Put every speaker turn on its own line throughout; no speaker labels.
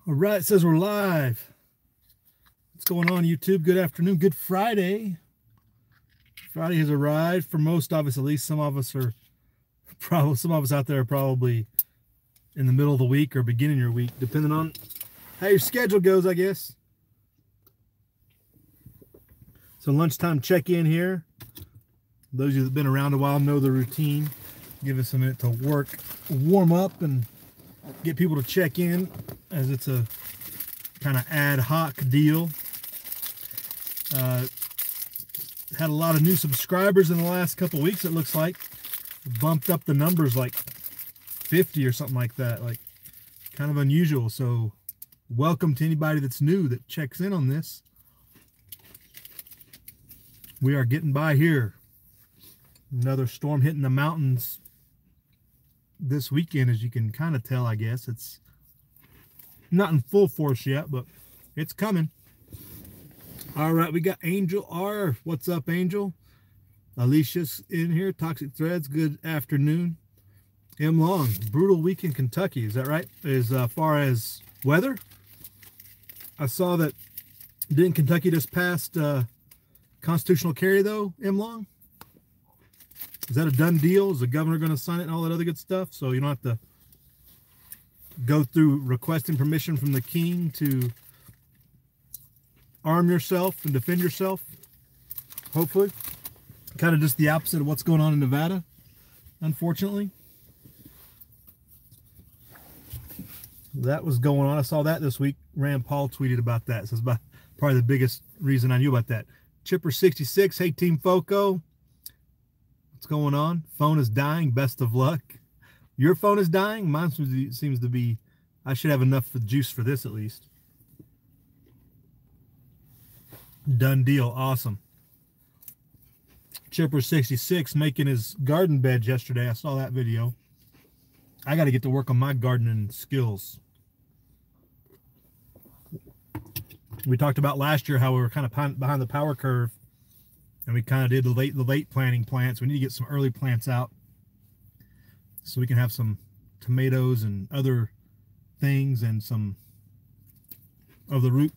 All right, it says we're live. What's going on, YouTube? Good afternoon. Good Friday. Friday has arrived for most of us, at least. Some of us out there are probably in the middle of the week or beginning of your week, depending on how your schedule goes, I guess. So lunchtime check-in here. Those of you that have been around a while know the routine. Give us a minute to work, warm up, and get people to check in, as it's a kind of ad hoc deal. Had a lot of new subscribers in the last couple of weeks, it looks like. Bumped up the numbers like 50 or something like that, like kind of unusual. So welcome to anybody that's new that checks in on this. We are getting by here. Another storm hitting the mountains this weekend, as you can kind of tell. I guess it's not in full force yet, but it's coming. All right, we got Angel R. What's up, Angel? Alicia's in here. Toxic Threads, good afternoon. M. Long, brutal week in Kentucky. Is that right? As far as weather? I saw that, didn't Kentucky just passed constitutional carry, though, M. Long? Is that a done deal? Is the governor going to sign it and all that other good stuff? So you don't have to go through requesting permission from the king to arm yourself and defend yourself, hopefully. Kind of just the opposite of what's going on in Nevada, unfortunately. That was going on. I saw that this week. Rand Paul tweeted about that. So it's about probably the biggest reason I knew about that. Chipper66, hey Team Foco. What's going on? Phone is dying. Best of luck. Your phone is dying? Mine seems to be, I should have enough for juice for this at least. Done deal. Awesome. Chipper66 making his garden bed yesterday. I saw that video. I got to get to work on my gardening skills. We talked about last year how we were kind of behind the power curve, and we kind of did the late planting plants. We need to get some early plants out so we can have some tomatoes and other things and some of the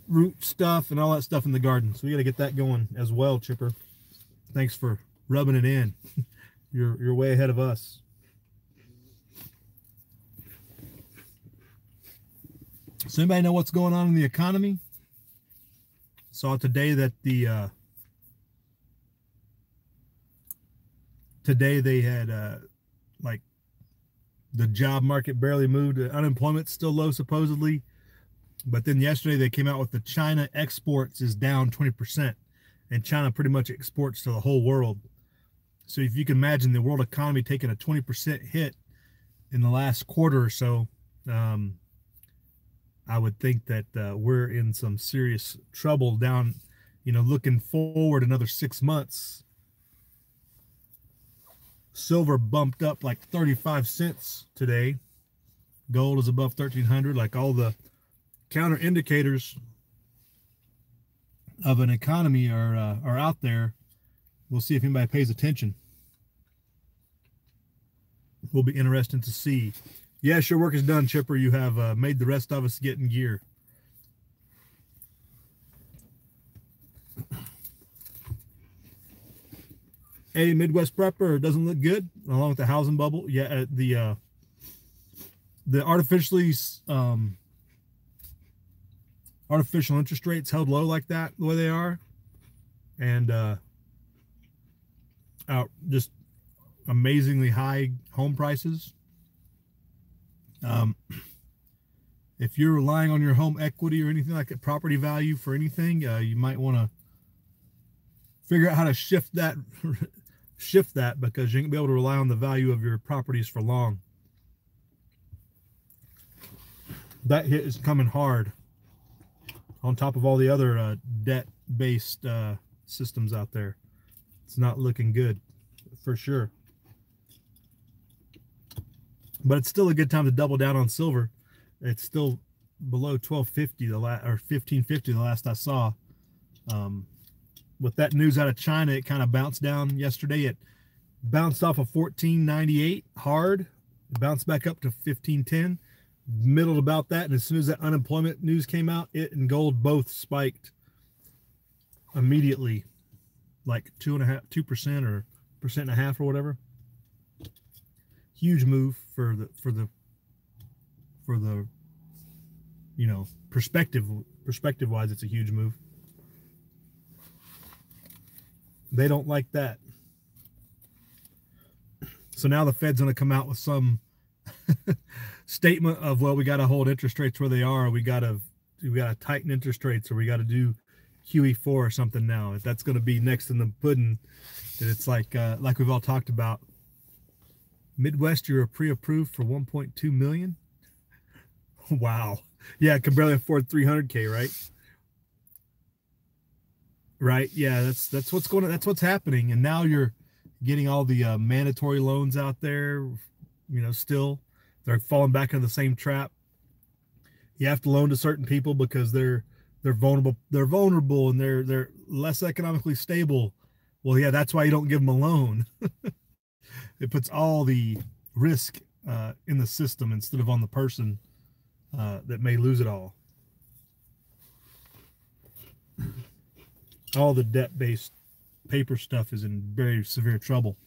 root stuff and all that stuff in the garden. So we got to get that going as well, Chipper. Thanks for rubbing it in. You're way ahead of us. Does anybody know what's going on in the economy? Saw today that today they had like the job market barely moved. Unemployment's still low supposedly. But then yesterday they came out with the China exports is down 20%. And China pretty much exports to the whole world. So if you can imagine the world economy taking a 20% hit in the last quarter or so, I would think that we're in some serious trouble down, looking forward another 6 months. Silver bumped up like 35 cents today. Gold is above 1,300. Like all the counter indicators of an economy are out there. We'll see if anybody pays attention. Will be interesting to see. Yes, your work is done, Chipper. You have made the rest of us get in gear. Hey, Midwest Prepper, doesn't look good along with the housing bubble. Yeah, the artificial interest rates held low like that, the way they are, and just amazingly high home prices. If you're relying on your home equity or anything like that, property value for anything, you might want to figure out how to shift that because you ain't gonna be able to rely on the value of your properties for long. That hit is coming hard on top of all the other debt-based systems out there. It's not looking good for sure. But it's still a good time to double down on silver. It's still below 1250 or 1550 the last I saw. With that news out of China, it kind of bounced down yesterday. It bounced off of 1498 hard, bounced back up to 1510, middled about that, and as soon as that unemployment news came out, it and gold both spiked immediately, like 2% or 1.5% or whatever. Huge move for the you know, perspective wise, it's a huge move. They don't like that. So now the Fed's going to come out with some statement of, well, we got to hold interest rates where they are. We got to tighten interest rates, or we got to do QE4 or something now. If that's going to be next in the pudding, that it's like we've all talked about. Midwest, you're pre-approved for 1.2 million. Wow. Yeah, I can barely afford 300K, right? Right. Yeah, that's what's going on. That's what's happening. And now you're getting all the mandatory loans out there. You know, still they're falling back into the same trap. You have to loan to certain people because they're vulnerable. They're vulnerable and they're less economically stable. Well, yeah, that's why you don't give them a loan. It puts all the risk in the system instead of on the person that may lose it all. All the debt-based paper stuff is in very severe trouble.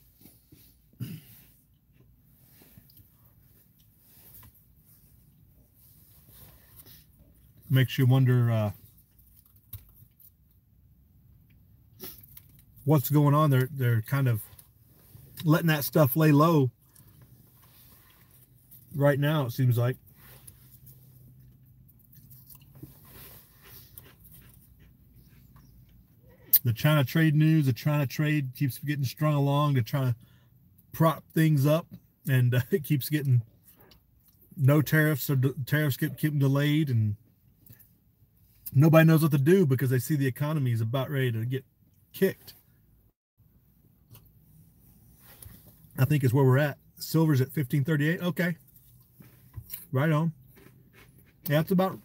Makes you wonder what's going on. They're kind of letting that stuff lay low right now, it seems like. The China trade news, the China trade keeps getting strung along to try to prop things up, and it keeps getting no tariffs, or tariffs keep delayed, and nobody knows what to do because they see the economy is about ready to get kicked. I think is where we're at. Silver's at 1538. Okay. Right on. Yeah, it's about,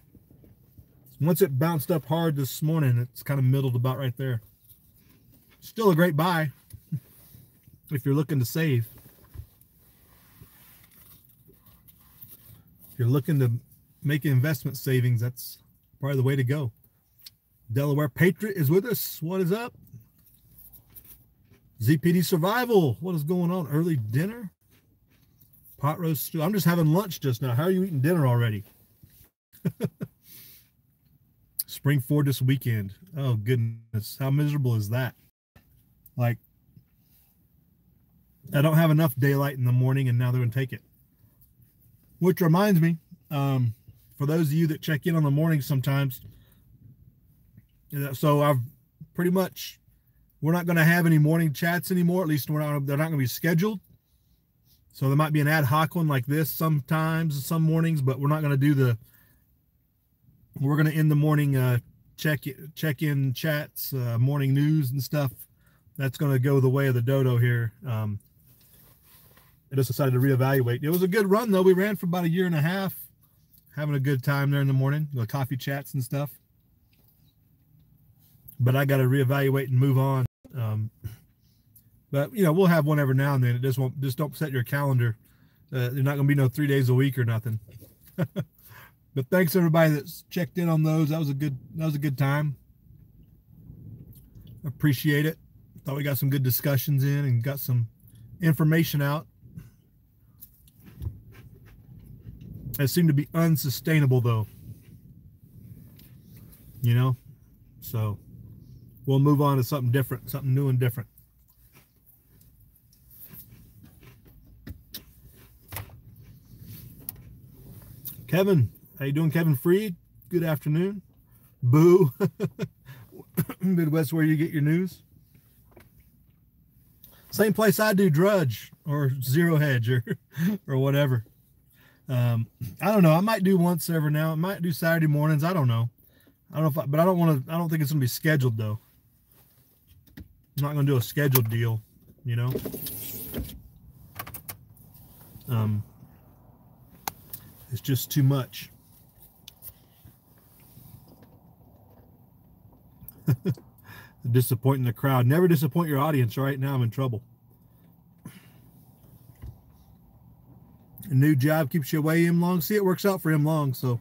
once it bounced up hard this morning, it's kind of middled about right there. Still a great buy if you're looking to save. If you're looking to make investment savings, that's probably the way to go. Delaware Patriot is with us. What is up? ZPD Survival. What is going on? Early dinner? Pot roast stew. I'm just having lunch just now. How are you eating dinner already? Spring Ford this weekend. Oh, goodness. How miserable is that? Like, I don't have enough daylight in the morning, and now they're going to take it. Which reminds me, for those of you that check in on the morning sometimes, so I've pretty much, we're not going to have any morning chats anymore. At least they're not going to be scheduled. So there might be an ad hoc one like this sometimes, some mornings, but we're not going to do we're going to end the morning check-in chats, morning news and stuff. That's going to go the way of the dodo here. I just decided to reevaluate. It was a good run, though. We ran for about 1.5 years, having a good time there in the morning, the coffee chats and stuff. But I got to reevaluate and move on. But, you know, we'll have one every now and then. It just don't set your calendar. There's not going to be no 3 days a week or nothing. But thanks everybody that's checked in on those. That was a good time. Appreciate it. Thought we got some good discussions in and got some information out. It seemed to be unsustainable though. You know? So we'll move on to something different, something new and different. Kevin, how you doing, Kevin Freed? Good afternoon. Boo. Midwest, where you get your news. Same place I do Drudge or Zero Hedge or whatever. I don't know. I might do once every now. I might do Saturday mornings. I don't know. I don't know but I don't want to. I don't think it's gonna be scheduled though. I'm not gonna do a scheduled deal. You know. It's just too much. Disappointing the crowd. Never disappoint your audience. Right now I'm in trouble. A new job keeps you away him long. See, it works out for him long, so.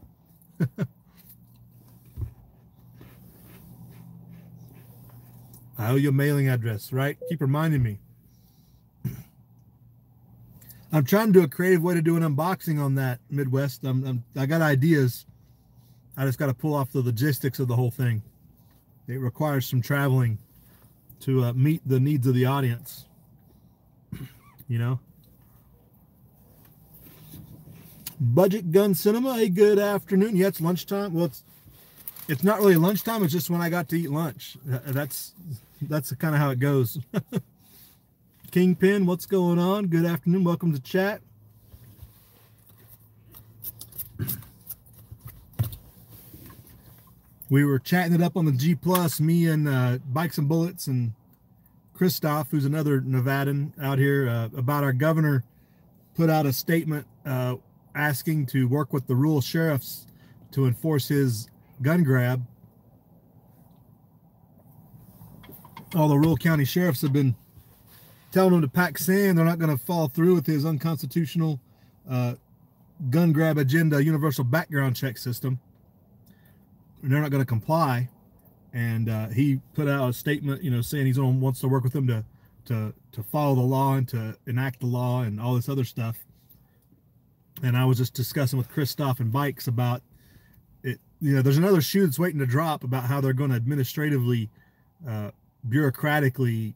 I owe you a mailing address, right? Keep reminding me. I'm trying to do a creative way to do an unboxing on that, Midwest. I got ideas. I just got to pull off the logistics of the whole thing. It requires some traveling to meet the needs of the audience. You know? Budget Gun Cinema, a good afternoon. Yeah, it's lunchtime. Well, it's not really lunchtime. It's just when I got to eat lunch. That's kind of how it goes. Kingpin, what's going on? Good afternoon. Welcome to chat. We were chatting it up on the G+, me and Bikes and Bullets and Christoph, who's another Nevadan out here, about our governor put out a statement asking to work with the rural sheriffs to enforce his gun grab. All the rural county sheriffs have been telling him to pack sand. They're not going to follow through with his unconstitutional gun grab agenda, universal background check system. And they're not going to comply. And he put out a statement, you know, saying he wants to work with them to follow the law and to enact the law and all this other stuff. And I was just discussing with Christoph and Bikes about it. You know, there's another shoe that's waiting to drop about how they're going to administratively, bureaucratically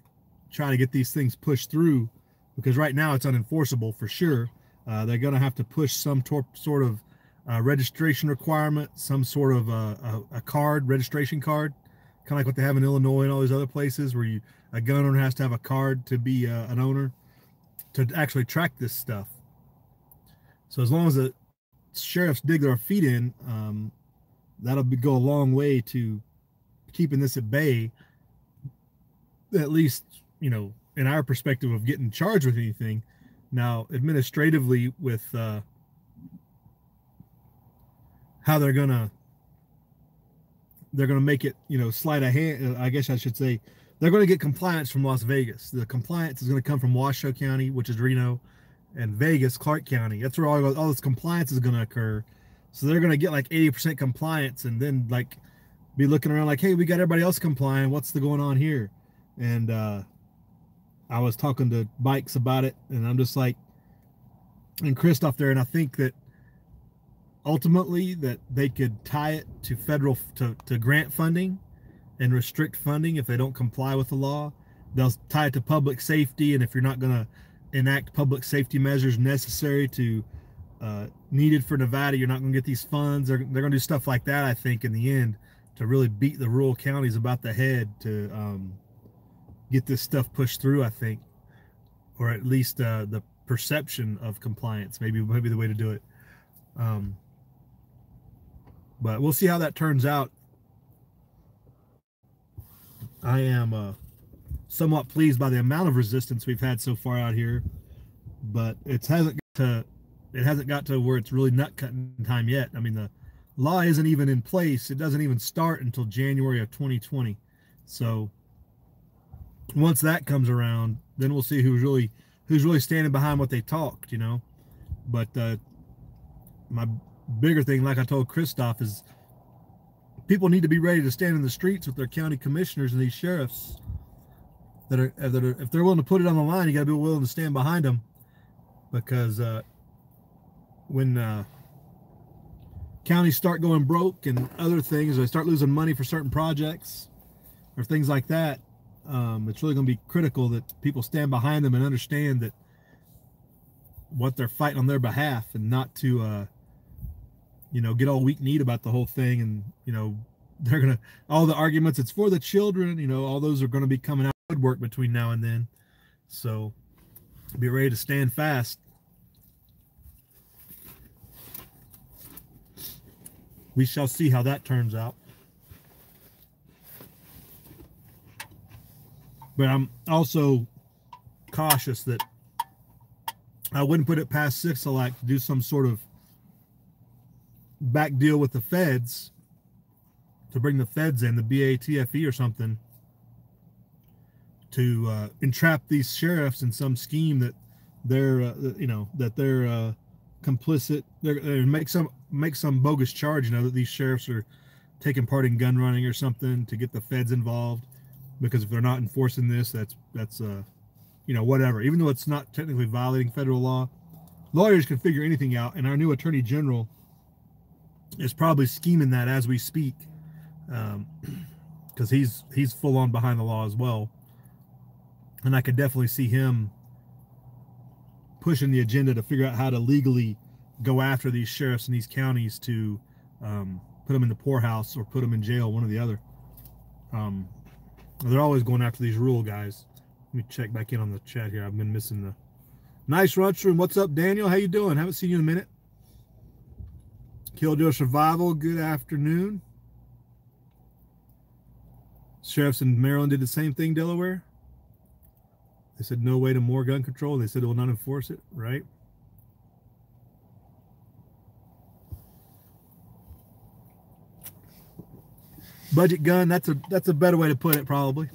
try to get these things pushed through, because right now it's unenforceable for sure. They're going to have to push some sort of registration requirement, some sort of a card, registration card, kind of like what they have in Illinois and all these other places where a gun owner has to have a card to be an owner to actually track this stuff. So as long as the sheriffs dig their feet in, that'll go a long way to keeping this at bay, at least, you know, in our perspective of getting charged with anything. Now, administratively, with how they're gonna make it, you know, sleight of hand, I guess I should say, they're going to get compliance from Las Vegas. The compliance is going to come from Washoe County, which is Reno, and Vegas, Clark County. That's where all this compliance is going to occur. So they're going to get like 80% compliance, and then like be looking around like, hey, we got everybody else complying. What's going on here? And I was talking to Bikes about it, and I'm just like, and Christoph there, and I think that ultimately that they could tie it to federal to grant funding and restrict funding if they don't comply with the law. They'll tie it to public safety, and if you're not going to enact public safety measures necessary to needed for Nevada, you're not going to get these funds. They're going to do stuff like that, I think, in the end, to really beat the rural counties about the head to get this stuff pushed through, I think, or at least the perception of compliance, maybe the way to do it. But we'll see how that turns out. I am somewhat pleased by the amount of resistance we've had so far out here, but it hasn't got to where it's really nut cutting time yet. I mean, the law isn't even in place. It doesn't even start until January of 2020. So once that comes around, then we'll see who's really standing behind what they talked, you know. But my bigger thing, like I told Christoph, is people need to be ready to stand in the streets with their county commissioners and these sheriffs that are if they're willing to put it on the line, you got to be willing to stand behind them, because when counties start going broke and other things, or they start losing money for certain projects or things like that, it's really going to be critical that people stand behind them and understand that what they're fighting on their behalf, and not to you know, get all weak-kneed about the whole thing. And, you know, they're going to, all the arguments, it's for the children, you know, all those are going to be coming out of woodwork between now and then. So be ready to stand fast. We shall see how that turns out. But I'm also cautious that I wouldn't put it past Sixilac to do some sort of back deal with the feds, to bring the feds in, the BATFE or something, to entrap these sheriffs in some scheme that they're you know, that they're complicit. They're make some bogus charge, you know, that these sheriffs are taking part in gun running or something to get the feds involved, because if they're not enforcing this, that's you know, whatever. Even though it's not technically violating federal law, lawyers can figure anything out, and our new attorney general is probably scheming that as we speak, because he's full on behind the law as well, and I could definitely see him pushing the agenda to figure out how to legally go after these sheriffs in these counties to put them in the poorhouse or put them in jail, one or the other. They're always going after these rural guys. Let me check back in on the chat here. I've been missing the nice lunchroom. What's up, Daniel? How you doing? Haven't seen you in a minute. Killjoy Survival, good afternoon. Sheriffs in Maryland did the same thing, Delaware. They said no way to more gun control. They said they will not enforce it, right? Budget gun, that's a better way to put it, probably.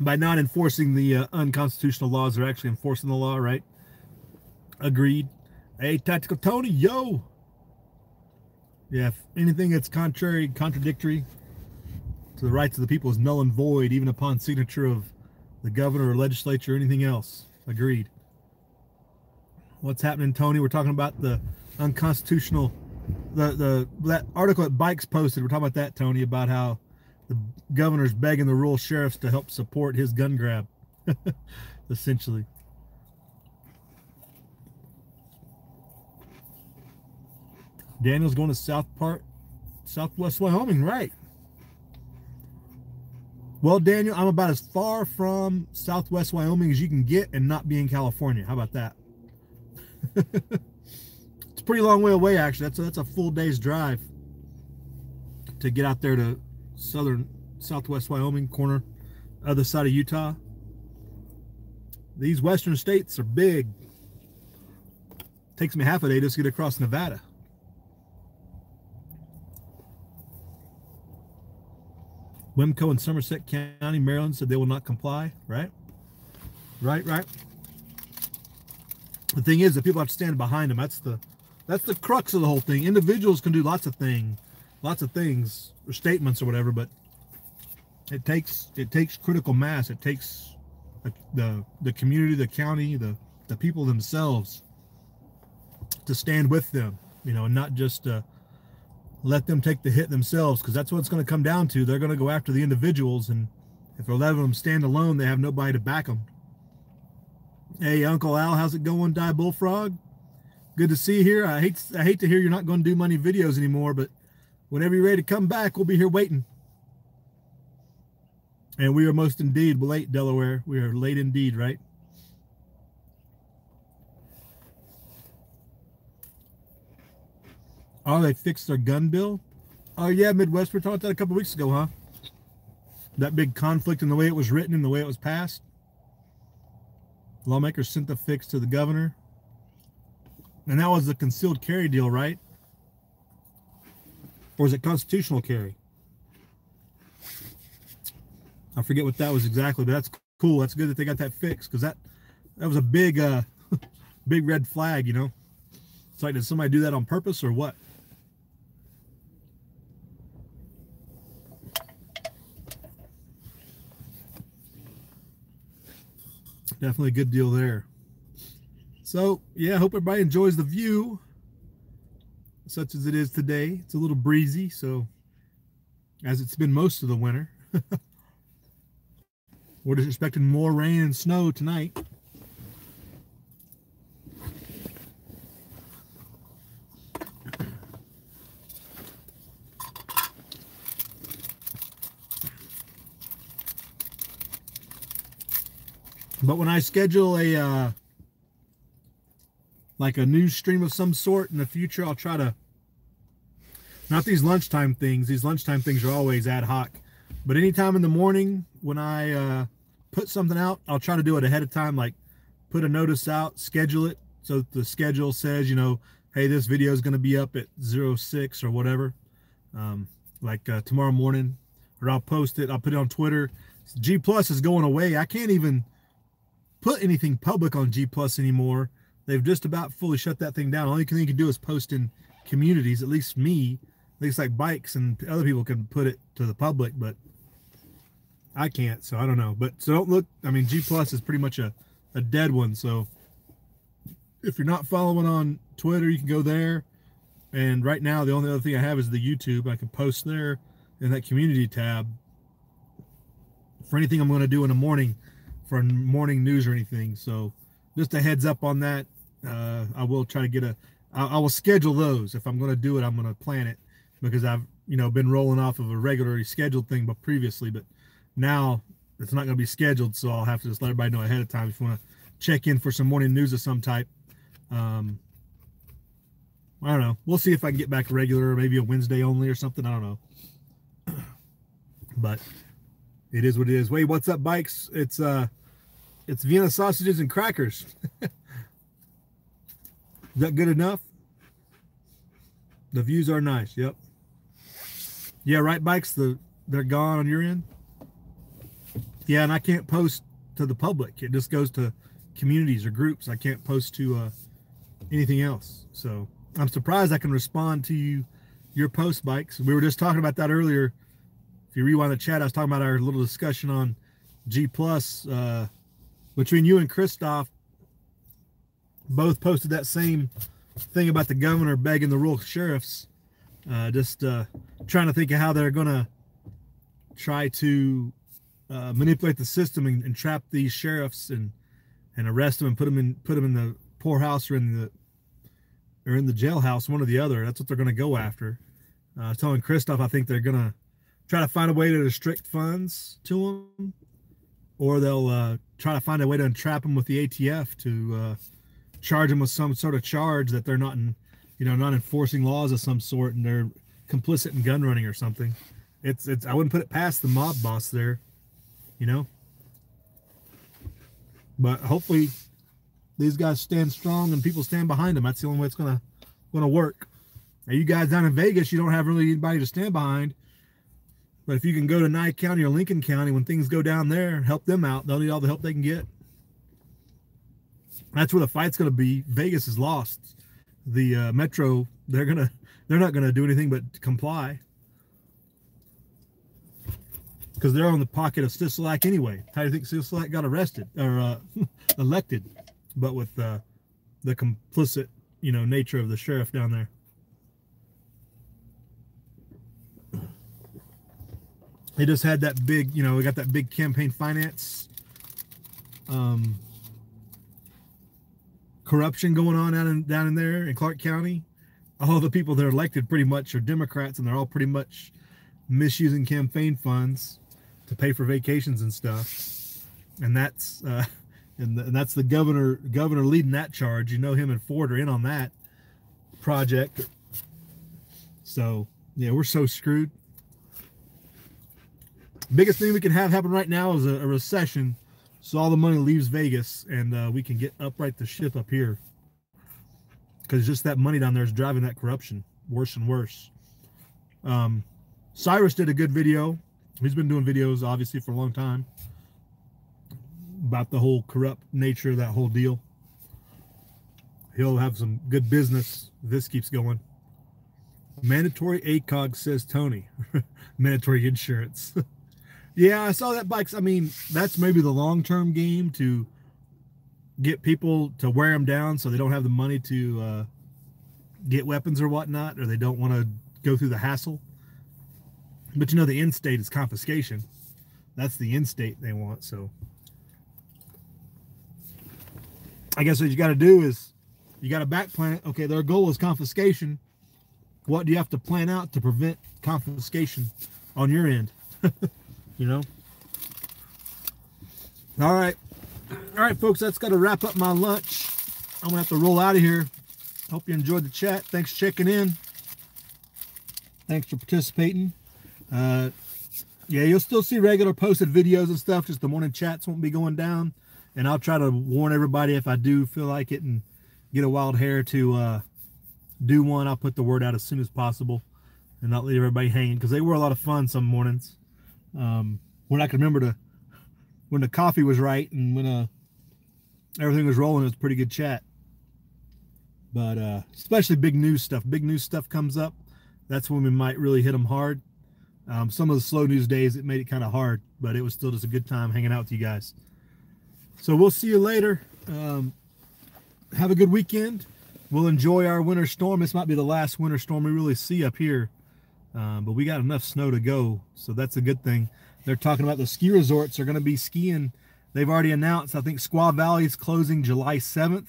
By not enforcing the unconstitutional laws, they're actually enforcing the law, right? Agreed. Hey, Tactical Tony, yo! Yeah, if anything that's contradictory to the rights of the people is null and void, even upon signature of the governor or legislature or anything else. Agreed. What's happening, Tony? We're talking about the unconstitutional, that article that Bikes posted. We're talking about that, Tony, about how the governor's begging the rural sheriffs to help support his gun grab, essentially. Daniel's going to Southwest Wyoming, right? Well, Daniel, I'm about as far from Southwest Wyoming as you can get and not be in California. How about that? It's a pretty long way away, actually. That's a full day's drive to get out there to Southwest Wyoming, corner, other side of Utah. These western states are big. Takes me half a day just to get across Nevada. Wimco and Somerset County, Maryland said they will not comply, right? Right. The thing is that people have to stand behind them. That's the crux of the whole thing. Individuals can do lots of things, or statements or whatever, but it takes critical mass. It takes the community, the county, the people themselves to stand with them, you know, and not just let them take the hit themselves, because that's what it's going to come down to. They're going to go after the individuals, and if they're letting them stand alone, they have nobody to back them. Hey, Uncle Al, how's it going, Die Bullfrog? Good to see you here. I hate to hear you're not going to do money videos anymore, but whenever you're ready to come back, we'll be here waiting. And we are most indeed late, Delaware. We are late indeed, right? Oh, they fixed their gun bill? Oh, yeah, Midwest. We were talking about that a couple weeks ago, huh? That big conflict in the way it was written and the way it was passed. Lawmakers sent the fix to the governor. And that was the concealed carry deal, right? Or is it constitutional carry? I forget what that was exactly, but that's cool. That's good that they got that fixed, because that was a big, big red flag, you know? It's like, did somebody do that on purpose or what? Definitely a good deal there. So, yeah, I hope everybody enjoys the view, such as it is today. It's a little breezy, so as it's been most of the winter. We're just expecting more rain and snow tonight. But when I schedule a like a news stream of some sort in the future, I'll try to, not these lunchtime things. These lunchtime things are always ad hoc. But anytime in the morning when I put something out, I'll try to do it ahead of time, like put a notice out, schedule it. So the schedule says, you know, hey, this video is going to be up at 06 or whatever, tomorrow morning, or I'll post it. I'll put it on Twitter. G Plus is going away. I can't even put anything public on G Plus anymore they've just about fully shut that thing down. Only thing you can do is post in communities. At least me, at least like Bikes and other people can put it to the public, but I can't. So I don't know. But so don't look. I mean, G Plus is pretty much a dead one. So if you're not following on Twitter, you can go there. And right now, the only other thing I have is the YouTube. I can post there in that community tab for anything I'm going to do in the morning, for morning news or anything. So just a heads up on that. I will try to get I will schedule those. If I'm going to do it, I'm going to plan it, because I've, been rolling off of a regularly scheduled thing, but previously, but now it's not going to be scheduled. So I'll have to just let everybody know ahead of time if you want to check in for some morning news of some type. I don't know. We'll see if I can get back regular, maybe a Wednesday only or something. I don't know. But it is what it is. Wait, what's up, Bikes? It's Vienna sausages and crackers. Is that good enough? The views are nice. Yep. Yeah, right, Bikes? They're gone on your end? Yeah, and I can't post to the public. It just goes to communities or groups. I can't post to anything else. So I'm surprised I can respond to your post, Bikes. We were just talking about that earlier. If you rewind the chat, I was talking about our little discussion on G Plus. Between you and Christoph, both posted that same thing about the governor begging the rural sheriffs. Just trying to think of how they're going to try to manipulate the system and trap these sheriffs and arrest them and put them in the poorhouse or in the jailhouse, one or the other. That's what they're going to go after. I was telling Christoph, I think they're going to try to find a way to restrict funds to them, or they'll try to find a way to entrap them with the ATF to charge them with some sort of charge that they're not not enforcing laws of some sort, and they're complicit in gun running or something. It's I wouldn't put it past the mob boss there, but hopefully these guys stand strong and people stand behind them. That's the only way it's gonna work. Now, you guys down in Vegas, you don't have really anybody to stand behind. But if you can go to Nye County or Lincoln County when things go down there and help them out, they'll need all the help they can get. That's where the fight's going to be. Vegas is lost. The Metro, they're not gonna do anything but comply, because they're on the pocket of Sisolak anyway. How do you think Sisolak got arrested or elected? But with the complicit, nature of the sheriff down there. They just had that big, we got that big campaign finance corruption going on down in there in Clark County. All the people that are elected pretty much are Democrats, and they're all pretty much misusing campaign funds to pay for vacations and stuff. And that's and that's the governor leading that charge. Him and Ford are in on that project. So yeah, we're so screwed. Biggest thing we can have happen right now is a recession, so all the money leaves Vegas, and we can get upright the ship up here, because just that money down there is driving that corruption worse and worse. Cyrus did a good video. He's been doing videos obviously for a long time about the whole corrupt nature of that whole deal. He'll have some good business if this keeps going. Mandatory ACOG, says Tony. Mandatory insurance. Yeah, I saw that, Bikes. I mean, that's maybe the long-term game, to get people to wear them down so they don't have the money to get weapons or whatnot, or they don't want to go through the hassle. But the end state is confiscation. That's the end state they want. So I guess what you got to do is you got to back plan it. Okay, their goal is confiscation. What do you have to plan out to prevent confiscation on your end? All right, folks, that's got to wrap up my lunch. I'm gonna have to roll out of here. Hope you enjoyed the chat. Thanks for checking in. Thanks for participating. Yeah, you'll still see regular posted videos and stuff. Just the morning chats won't be going down, and I'll try to warn everybody if I do feel like it and get a wild hair to do one. I'll put the word out as soon as possible and not leave everybody hanging, because they were a lot of fun some mornings. When I can remember when the coffee was right and when everything was rolling, it was a pretty good chat. But especially big news stuff. Big news stuff comes up. That's when we might really hit them hard. Some of the slow news days, it made it kind of hard, but it was still just a good time hanging out with you guys. So we'll see you later. Have a good weekend. We'll enjoy our winter storm. This might be the last winter storm we really see up here. But we got enough snow to go, so that's a good thing. They're talking about the ski resorts are going to be skiing. They've already announced, I think Squaw Valley is closing July 7th,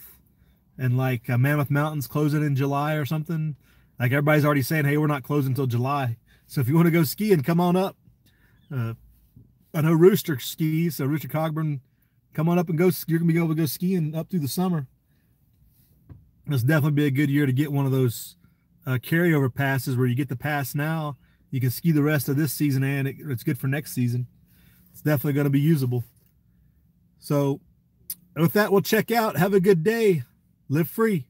and like Mammoth Mountain's closing in July or something. Like everybody's already saying, hey, we're not closing until July. So if you want to go skiing, come on up. I know Rooster skis, so Rooster Cogburn, come on up and go. You're going to be able to go skiing up through the summer. It's definitely be a good year to get one of those carryover passes where you get the pass now, you can ski the rest of this season, and it's good for next season. It's definitely going to be usable. So with that, we'll check out. Have a good day. Live free.